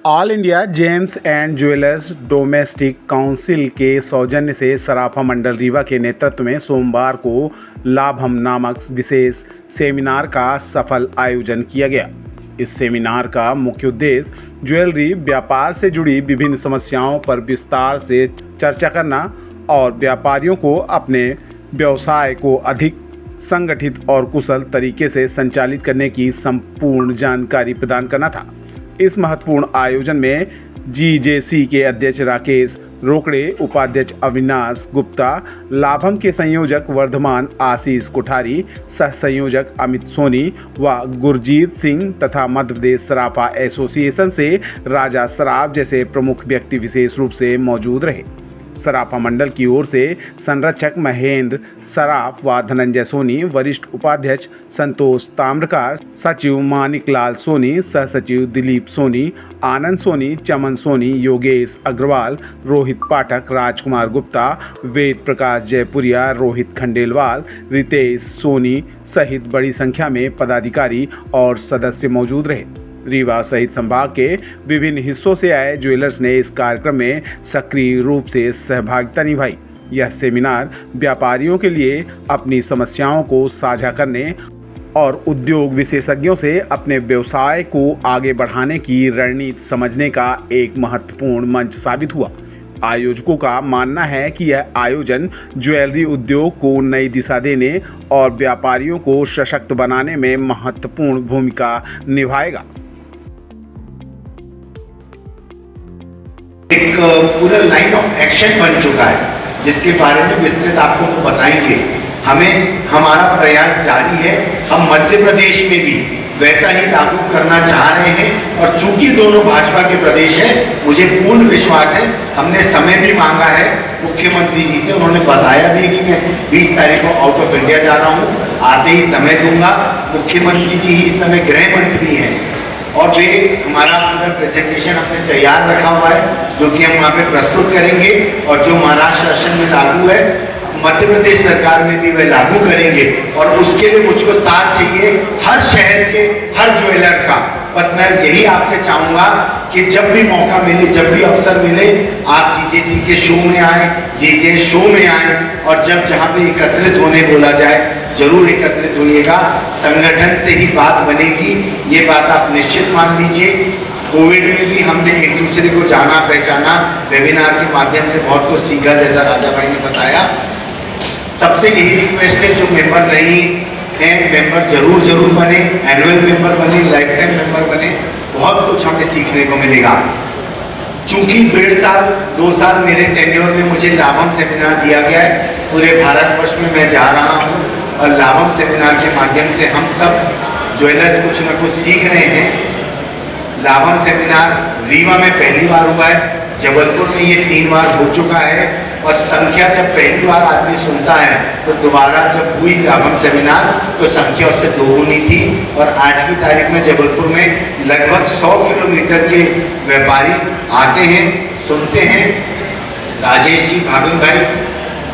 All India James and jewellers domestic council के सौजन्य से सराफा मंडल रीवा के नेतृत्व में सोमवार को लाभम नामक विशेष सेमिनार का सफल आयोजन किया गया। इस सेमिनार का मुख्य उद्देश्य ज्वेलरी व्यापार से जुड़ी विभिन्न समस्याओं पर विस्तार से चर्चा करना और व्यापारियों को अपने व्यवसाय को अधिक संगठित और कुशल तरीके से संचालित करने की संपूर्ण जानकारी प्रदान करना था। इस महत्वपूर्ण आयोजन में जीजेसी के अध्यक्ष राकेश रोकड़े, उपाध्यक्ष अविनाश गुप्ता, लाभम के संयोजक वर्धमान आशीष कोठारी, सह संयोजक अमित सोनी व गुरजीत सिंह तथा मध्य प्रदेश सराफा एसोसिएशन से राजा सराफ जैसे प्रमुख व्यक्ति विशेष रूप से मौजूद रहे। सराफा मंडल की ओर से संरक्षक महेंद्र सराफ व धनंजय सोनी, वरिष्ठ उपाध्यक्ष संतोष ताम्रकार, सचिव मानिकलाल सोनी, सह सचिव दिलीप सोनी, आनंद सोनी, चमन सोनी, योगेश अग्रवाल, रोहित पाठक, राजकुमार गुप्ता, वेद प्रकाश जयपुरिया, रोहित खंडेलवाल, रितेश सोनी सहित बड़ी संख्या में पदाधिकारी और सदस्य मौजूद रहे। रीवा सहित संभाग के विभिन्न हिस्सों से आए ज्वेलर्स ने इस कार्यक्रम में सक्रिय रूप से सहभागिता निभाई। यह सेमिनार व्यापारियों के लिए अपनी समस्याओं को साझा करने और उद्योग विशेषज्ञों से अपने व्यवसाय को आगे बढ़ाने की रणनीति समझने का एक महत्वपूर्ण मंच साबित हुआ। आयोजकों का मानना है कि यह आयोजन ज्वेलरी उद्योग को नई दिशा देने और व्यापारियों को सशक्त बनाने में महत्वपूर्ण भूमिका निभाएगा। एक पूरा लाइन ऑफ एक्शन बन चुका है जिसके बारे में विस्तृत आपको वो बताएंगे। हमारा प्रयास जारी है। हम मध्य प्रदेश में भी वैसा ही लागू करना चाह रहे हैं और चूंकि दोनों भाजपा के प्रदेश है, मुझे पूर्ण विश्वास है। हमने समय भी मांगा है मुख्यमंत्री जी से, उन्होंने बताया भी कि मैं 20 तारीख को आउट ऑफ इंडिया जा रहा हूँ, आते ही समय दूंगा। मुख्यमंत्री जी इस समय गृह मंत्री हैं और वे हमारा पूरा प्रेजेंटेशन अपने तैयार रखा हुआ है जो कि हम वहाँ पे प्रस्तुत करेंगे और जो महाराष्ट्र शासन में लागू है, मध्य प्रदेश सरकार में भी वह लागू करेंगे। और उसके लिए मुझको साथ चाहिए हर शहर के हर ज्वेलर का। बस मैं यही आपसे चाहूँगा कि जब भी मौका मिले, जब भी अवसर मिले, आप जीजेसी के शो में आए, जीजे शो में आए और जहाँ पे एकत्रित होने बोला जाए जरूर एकत्रित होइएगा। संगठन से ही बात बनेगी, ये बात आप निश्चित मान लीजिए। कोविड में भी हमने एक दूसरे को जाना पहचाना, वेबिनार के माध्यम से बहुत कुछ सीखा, जैसा राजा भाई ने बताया। सबसे यही रिक्वेस्ट है, जो मेंबर नहीं हैं मेंबर जरूर बने, एनुअल मेंबर बने, लाइफ टाइम मेंबर बने। बहुत कुछ हमें सीखने को मिलेगा। चूंकि 1.5 साल 2 साल मेरे टेन्योर में मुझे लाभम सेमिनार दिया गया है, पूरे भारतवर्ष में मैं जा रहा हूँ और लाभम सेमिनार के माध्यम से हम सब ज्वेलर्स कुछ न कुछ सीख रहे हैं। लाभम सेमिनार रीवा में पहली बार हुआ है, जबलपुर में ये 3 बार हो चुका है और संख्या जब पहली बार आदमी सुनता है तो दोबारा जब हुई लाभम सेमिनार तो संख्या उससे दोगुनी थी। और आज की तारीख में जबलपुर में लगभग 100 किलोमीटर के व्यापारी आते हैं, सुनते हैं। राजेश जी, भाविन भाई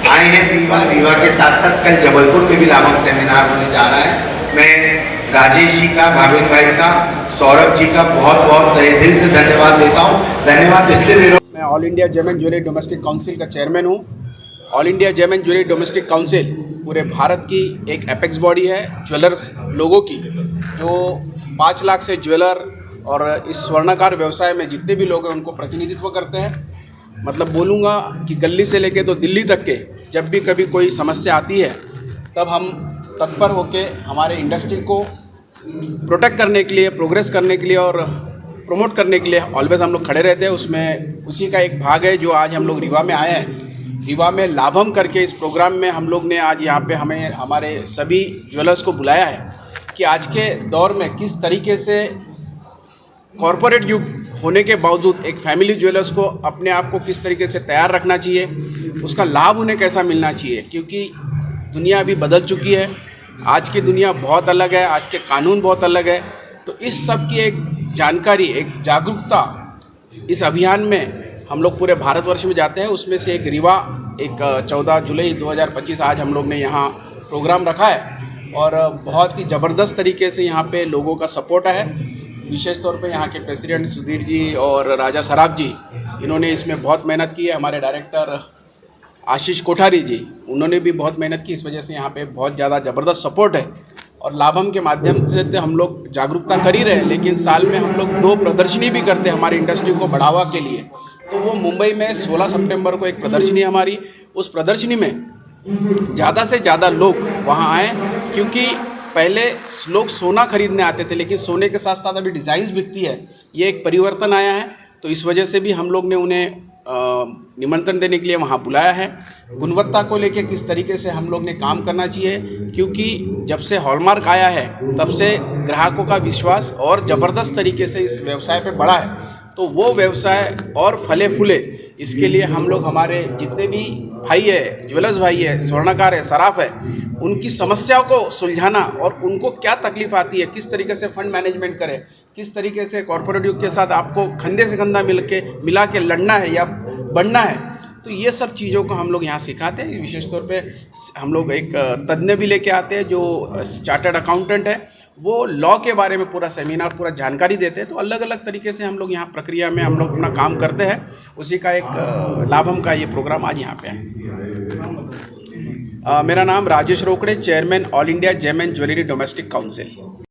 आए हैं रीवा के साथ साथ कल जबलपुर में भी लाभम सेमिनार होने जा रहा है। मैं राजेश जी का, भाविन भाई का, सौरभ जी का बहुत बहुत तहे दिल से धन्यवाद देता हूँ। धन्यवाद इसलिए दे रहा हूँ, मैं all India gem and jewellery domestic council का चेयरमैन हूँ। All India gem and jewellery domestic council पूरे भारत की एक एपेक्स बॉडी है ज्वेलर्स लोगों की, जो 5 लाख से ज्वेलर और इस स्वर्णाकार व्यवसाय में जितने भी लोग हैं उनको प्रतिनिधित्व करते हैं। मतलब बोलूँगा कि गली से लेके तो दिल्ली तक के जब भी कभी कोई समस्या आती है तब हम तत्पर होके हमारे इंडस्ट्री को प्रोटेक्ट करने के लिए, प्रोग्रेस करने के लिए और प्रमोट करने के लिए ऑलवेज हम लोग खड़े रहते हैं। उसमें उसी का एक भाग है जो आज हम लोग रीवा में आए हैं। रीवा में लाभम करके इस प्रोग्राम में हम लोग ने आज यहाँ पे हमें हमारे सभी ज्वेलर्स को बुलाया है कि आज के दौर में किस तरीके से कॉरपोरेट युग होने के बावजूद एक फैमिली ज्वेलर्स को अपने आप को किस तरीके से तैयार रखना चाहिए, उसका लाभ उन्हें कैसा मिलना चाहिए। क्योंकि दुनिया अभी बदल चुकी है, आज की दुनिया बहुत अलग है, आज के कानून बहुत अलग है। तो इस सब की एक जानकारी, एक जागरूकता इस अभियान में हम लोग पूरे भारतवर्ष में जाते हैं। उसमें से एक रीवा, एक 14 जुलाई 2025 आज हम लोग ने यहाँ प्रोग्राम रखा है और बहुत ही ज़बरदस्त तरीके से यहाँ पे लोगों का सपोर्ट है। विशेष तौर पे यहाँ के प्रेसिडेंट सुधीर जी और राजा सराफ जी, इन्होंने इसमें बहुत मेहनत की है। हमारे डायरेक्टर आशीष कोठारी जी, उन्होंने भी बहुत मेहनत की। इस वजह से यहाँ पे बहुत ज़्यादा ज़बरदस्त सपोर्ट है। और लाभम के माध्यम से तो हम लोग जागरूकता कर ही रहे हैं, लेकिन साल में हम लोग 2 प्रदर्शनी भी करते हैं हमारी इंडस्ट्री को बढ़ावा के लिए। तो वो मुंबई में 16 सितंबर को एक प्रदर्शनी हमारी, उस प्रदर्शनी में ज़्यादा से ज़्यादा लोग वहाँ आए, क्योंकि पहले लोग सोना खरीदने आते थे, लेकिन सोने के साथ साथ अभी डिज़ाइंस बिकती है। ये एक परिवर्तन आया है, तो इस वजह से भी हम लोग ने उन्हें निमंत्रण देने के लिए वहाँ बुलाया है। गुणवत्ता को लेके किस तरीके से हम लोग ने काम करना चाहिए, क्योंकि जब से हॉलमार्क आया है तब से ग्राहकों का विश्वास और ज़बरदस्त तरीके से इस व्यवसाय पे बढ़ा है। तो वो व्यवसाय और फले फूले, इसके लिए हम लोग हमारे जितने भी भाई है, ज्वेलर्स भाई है, स्वर्णकार है, सराफ है, उनकी समस्याओं को सुलझाना और उनको क्या तकलीफ आती है, किस तरीके से फंड मैनेजमेंट करें, किस तरीके से कॉर्पोरेट युग के साथ आपको कंधे से कंधा मिला के लड़ना है या बढ़ना है, तो ये सब चीज़ों को हम लोग यहाँ सिखाते हैं। विशेष तौर पे हम लोग एक तज्ञ भी लेके आते हैं जो चार्टर्ड अकाउंटेंट है, वो लॉ के बारे में पूरा सेमिनार, पूरा जानकारी देते हैं। तो अलग अलग तरीके से हम लोग यहाँ प्रक्रिया में हम लोग अपना काम करते हैं। उसी का एक लाभम का ये प्रोग्राम आज यहाँ पे है। मेरा नाम Rajesh Rokade, chairman all India gem and jewellery domestic council.